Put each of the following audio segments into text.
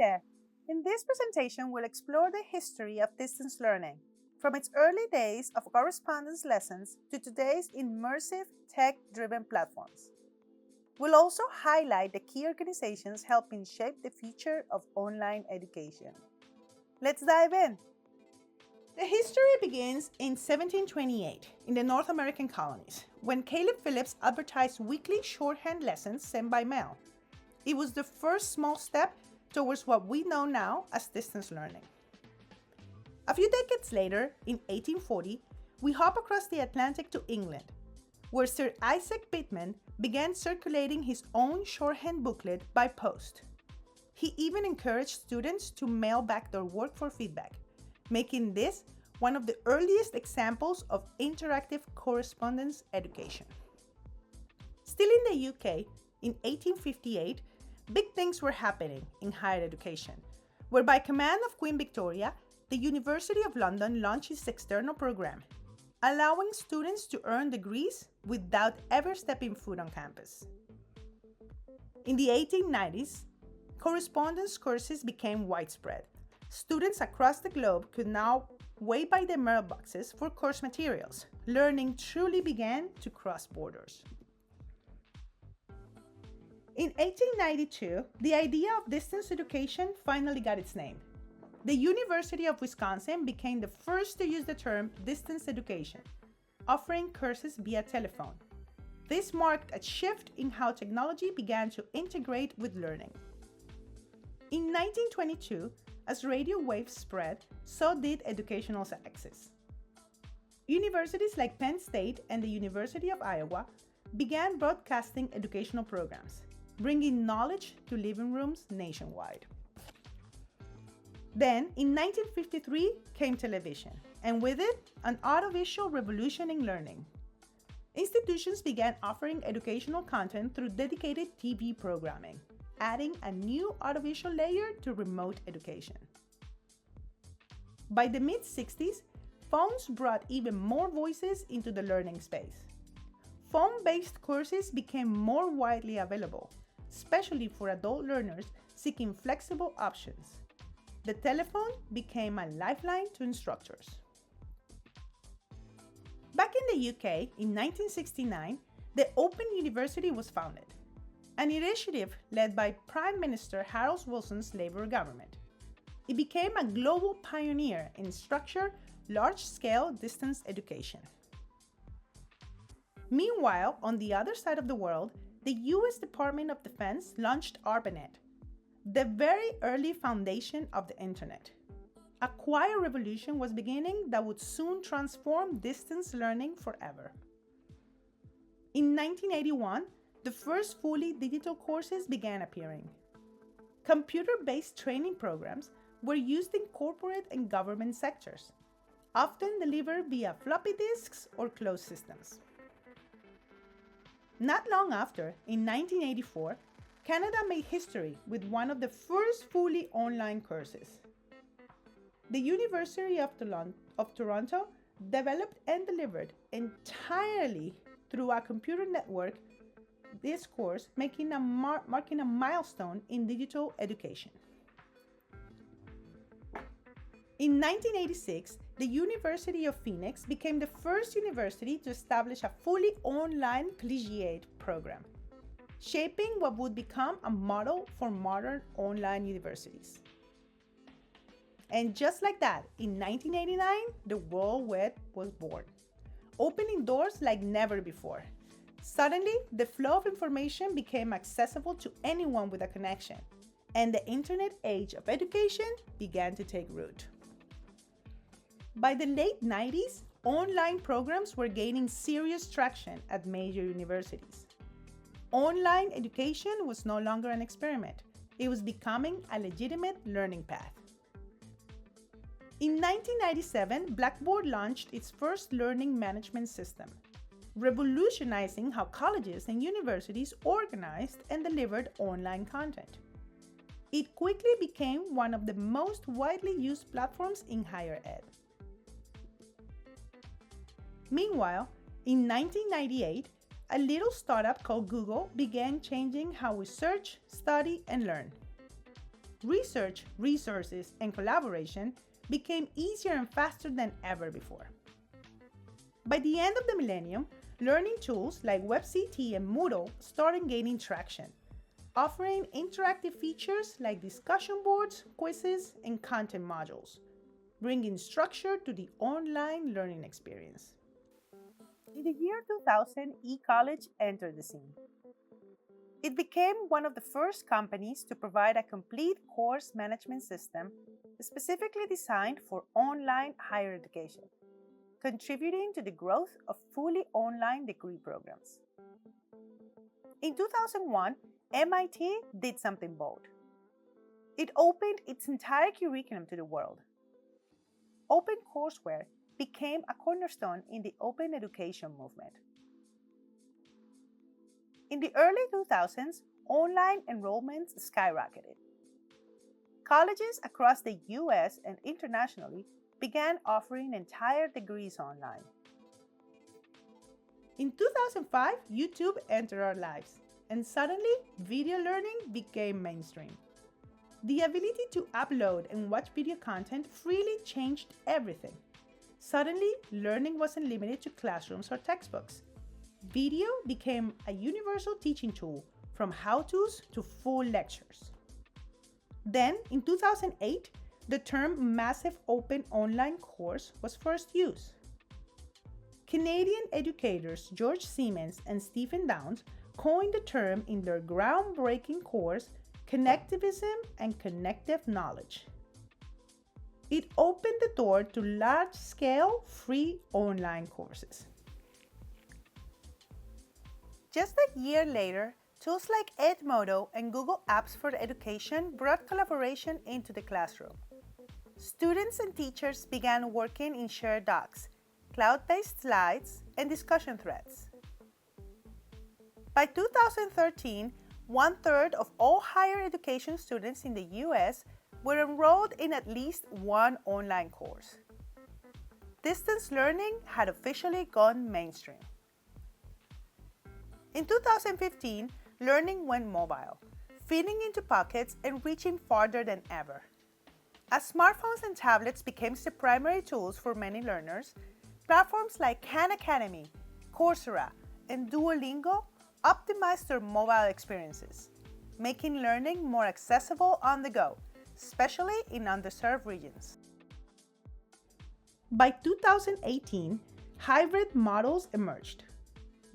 there! In this presentation, we'll explore the history of distance learning, from its early days of correspondence lessons to today's immersive, tech-driven platforms. We'll also highlight the key organizations helping shape the future of online education. Let's dive in! The history begins in 1728 in the North American colonies, when Caleb Phillips advertised weekly shorthand lessons sent by mail. It was the first small step towards what we know now as distance learning. A few decades later, in 1840, we hop across the Atlantic to England, where Sir Isaac Pitman began circulating his own shorthand booklet by post. He even encouraged students to mail back their work for feedback, making this one of the earliest examples of interactive correspondence education. Still in the UK, in 1858, big things were happening in higher education, where by command of Queen Victoria, the University of London launched its external program, allowing students to earn degrees without ever stepping foot on campus. In the 1890s, correspondence courses became widespread. Students across the globe could now wait by their mailboxes for course materials. Learning truly began to cross borders. In 1892, the idea of distance education finally got its name. The University of Wisconsin became the first to use the term distance education, offering courses via telephone. This marked a shift in how technology began to integrate with learning. In 1922, as radio waves spread, so did educational access. Universities like Penn State and the University of Iowa began broadcasting educational programs, bringing knowledge to living rooms nationwide. Then, in 1953, came television, and with it, an audiovisual revolution in learning. Institutions began offering educational content through dedicated TV programming, adding a new audiovisual layer to remote education. By the mid-60s, phones brought even more voices into the learning space. Phone-based courses became more widely available, especially for adult learners seeking flexible options. The telephone became a lifeline to instructors. Back in the UK, in 1969, the Open University was founded, an initiative led by Prime Minister Harold Wilson's Labour government. It became a global pioneer in structured, large-scale distance education. Meanwhile, on the other side of the world, the US Department of Defense launched ARPANET, the very early foundation of the Internet. A quiet revolution was beginning that would soon transform distance learning forever. In 1981, the first fully digital courses began appearing. Computer-based training programs were used in corporate and government sectors, often delivered via floppy disks or closed systems. Not long after, in 1984, Canada made history with one of the first fully online courses. The University of Toronto developed and delivered entirely through a computer network this course, marking a milestone in digital education. In 1986, the University of Phoenix became the first university to establish a fully online collegiate program, shaping what would become a model for modern online universities. And just like that, in 1989, the World Web was born, opening doors like never before. Suddenly, the flow of information became accessible to anyone with a connection, and the internet age of education began to take root. By the late 90s, online programs were gaining serious traction at major universities. Online education was no longer an experiment. It was becoming a legitimate learning path. In 1997, Blackboard launched its first learning management system, revolutionizing how colleges and universities organized and delivered online content. It quickly became one of the most widely used platforms in higher ed. Meanwhile, in 1998, a little startup called Google began changing how we search, study, and learn. research, resources, and collaboration became easier and faster than ever before. By the end of the millennium, learning tools like WebCT and Moodle started gaining traction, offering interactive features like discussion boards, quizzes, and content modules, bringing structure to the online learning experience. In the year 2000, eCollege entered the scene. It became one of the first companies to provide a complete course management system specifically designed for online higher education, contributing to the growth of fully online degree programs. In 2001, MIT did something bold. It opened its entire curriculum to the world. Open courseware became a cornerstone in the open education movement. In the early 2000s, online enrollments skyrocketed. Colleges across the US and internationally began offering entire degrees online. In 2005, YouTube entered our lives, and suddenly, video learning became mainstream. The ability to upload and watch video content freely changed everything. Suddenly, learning wasn't limited to classrooms or textbooks. Video became a universal teaching tool, from how-tos to full lectures. Then, in 2008, the term massive open online course was first used. Canadian educators George Siemens and Stephen Downes coined the term in their groundbreaking course, Connectivism and Connective Knowledge. It opened the door to large-scale free online courses. Just a year later, tools like Edmodo and Google Apps for Education brought collaboration into the classroom. Students and teachers began working in shared docs, cloud-based slides, and discussion threads. By 2013, 1/3 of all higher education students in the US were enrolled in at least one online course. Distance learning had officially gone mainstream. In 2015, learning went mobile, fitting into pockets and reaching farther than ever. As smartphones and tablets became the primary tools for many learners, platforms like Khan Academy, Coursera, and Duolingo optimized their mobile experiences, making learning more accessible on the go, especially in underserved regions. By 2018, hybrid models emerged,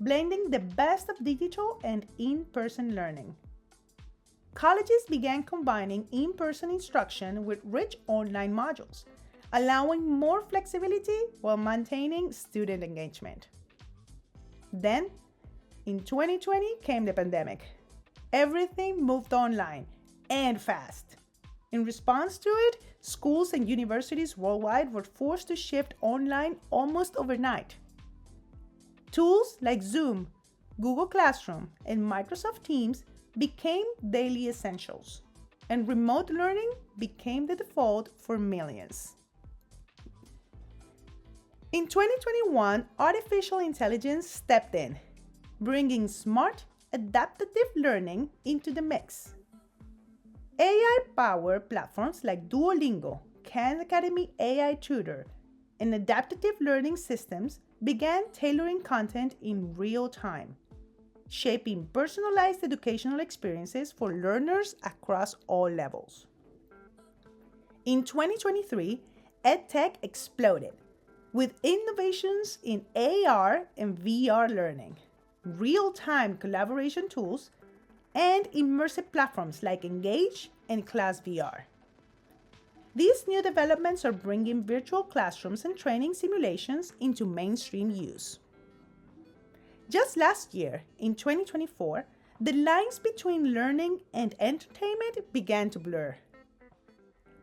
blending the best of digital and in-person learning. Colleges began combining in-person instruction with rich online modules, allowing more flexibility while maintaining student engagement. Then, in 2020 came the pandemic. Everything moved online, and fast. In response to it, schools and universities worldwide were forced to shift online almost overnight. Tools like Zoom, Google Classroom, and Microsoft Teams became daily essentials, and remote learning became the default for millions. In 2021, artificial intelligence stepped in, bringing smart, adaptive learning into the mix. AI-powered platforms like Duolingo, Khan Academy AI Tutor, and adaptive learning systems began tailoring content in real time, shaping personalized educational experiences for learners across all levels. In 2023, EdTech exploded with innovations in AR and VR learning, real-time collaboration tools, and immersive platforms like Engage and Class VR. These new developments are bringing virtual classrooms and training simulations into mainstream use. Just last year, in 2024, the lines between learning and entertainment began to blur.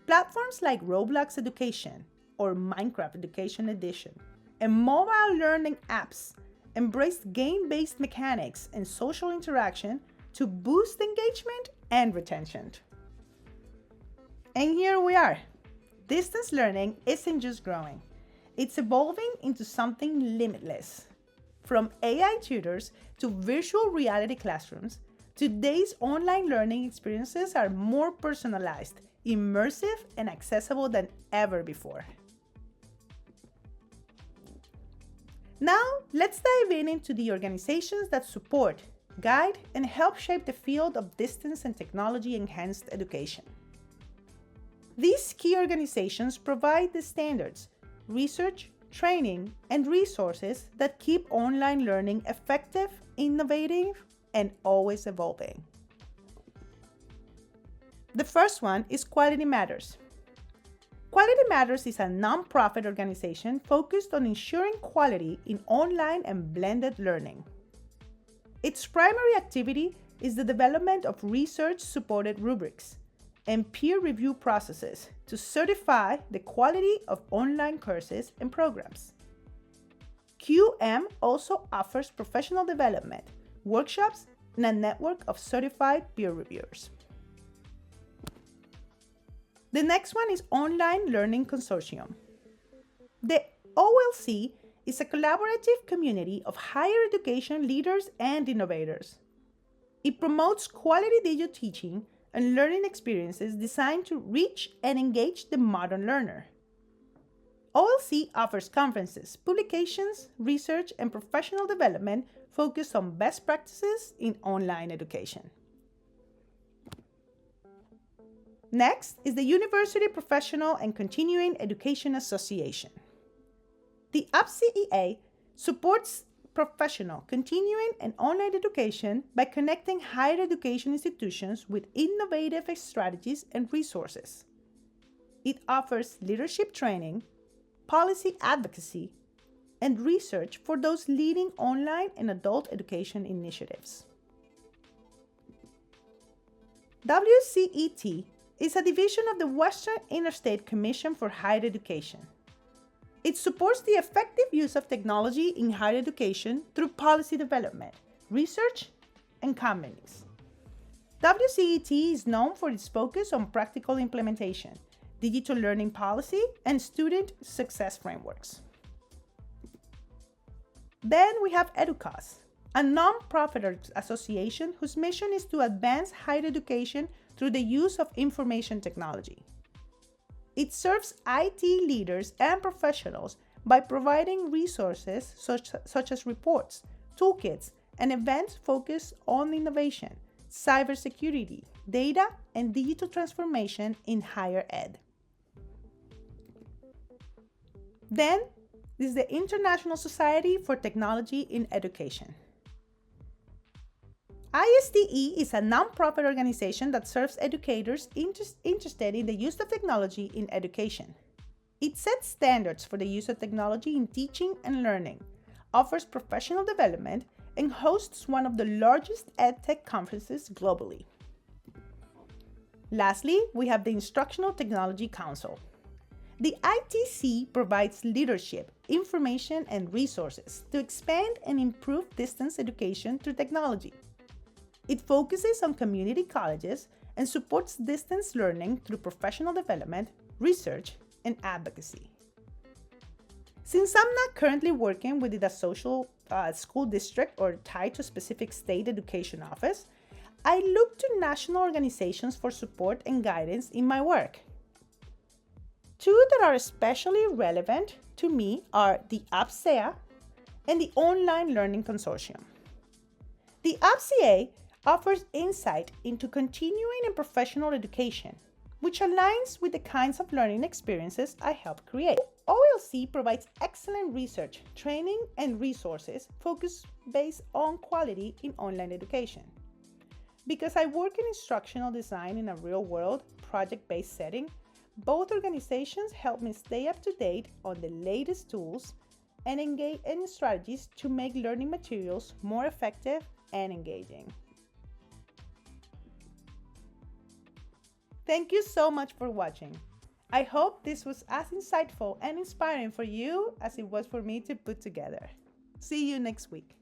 Platforms like Roblox Education or Minecraft Education Edition and mobile learning apps embraced game-based mechanics and social interaction to boost engagement and retention. And here we are. Distance learning isn't just growing, it's evolving into something limitless. From AI tutors to virtual reality classrooms, Today's online learning experiences are more personalized, immersive, and accessible than ever before. Now, let's dive into the organizations that support, guide, and help shape the field of distance and technology-enhanced education. These key organizations provide the standards, research, training, and resources that keep online learning effective, innovative, and always evolving. The first one is Quality Matters. Quality Matters is a nonprofit organization focused on ensuring quality in online and blended learning. Its primary activity is the development of research-supported rubrics and peer review processes to certify the quality of online courses and programs. QM also offers professional development, workshops, and a network of certified peer reviewers. The next one is Online Learning Consortium. The OLC is a collaborative community of higher education leaders and innovators. It promotes quality digital teaching and learning experiences designed to reach and engage the modern learner. OLC offers conferences, publications, research, and professional development focused on best practices in online education. Next is the University Professional and Continuing Education Association. The UPCEA supports professional, continuing, and online education by connecting higher education institutions with innovative strategies and resources. It offers leadership training, policy advocacy, and research for those leading online and adult education initiatives. WCET is a division of the Western Interstate Commission for Higher Education. It supports the effective use of technology in higher education through policy development, research, and communities. WCET is known for its focus on practical implementation, digital learning policy, and student success frameworks. Then we have EDUCAUSE, a non-profit association whose mission is to advance higher education through the use of information technology. It serves IT leaders and professionals by providing resources such as reports, toolkits, and events focused on innovation, cybersecurity, data, and digital transformation in higher ed. Then is the International Society for Technology in Education. ISTE is a nonprofit organization that serves educators interested in the use of technology in education. It sets standards for the use of technology in teaching and learning, offers professional development, and hosts one of the largest EdTech conferences globally. Lastly, we have the Instructional Technology Council. The ITC provides leadership, information, and resources to expand and improve distance education through technology. It focuses on community colleges and supports distance learning through professional development, research, and advocacy. Since I'm not currently working within a social school district or tied to a specific state education office, I look to national organizations for support and guidance in my work. Two that are especially relevant to me are the UPCEA and the Online Learning Consortium. The UPCEA offers insight into continuing and professional education, which aligns with the kinds of learning experiences I help create. OLC provides excellent research, training, and resources focused based on quality in online education. Because I work in instructional design in a real-world, project-based setting, both organizations help me stay up to date on the latest tools and engage in strategies to make learning materials more effective and engaging. Thank you so much for watching. I hope this was as insightful and inspiring for you as it was for me to put together. See you next week.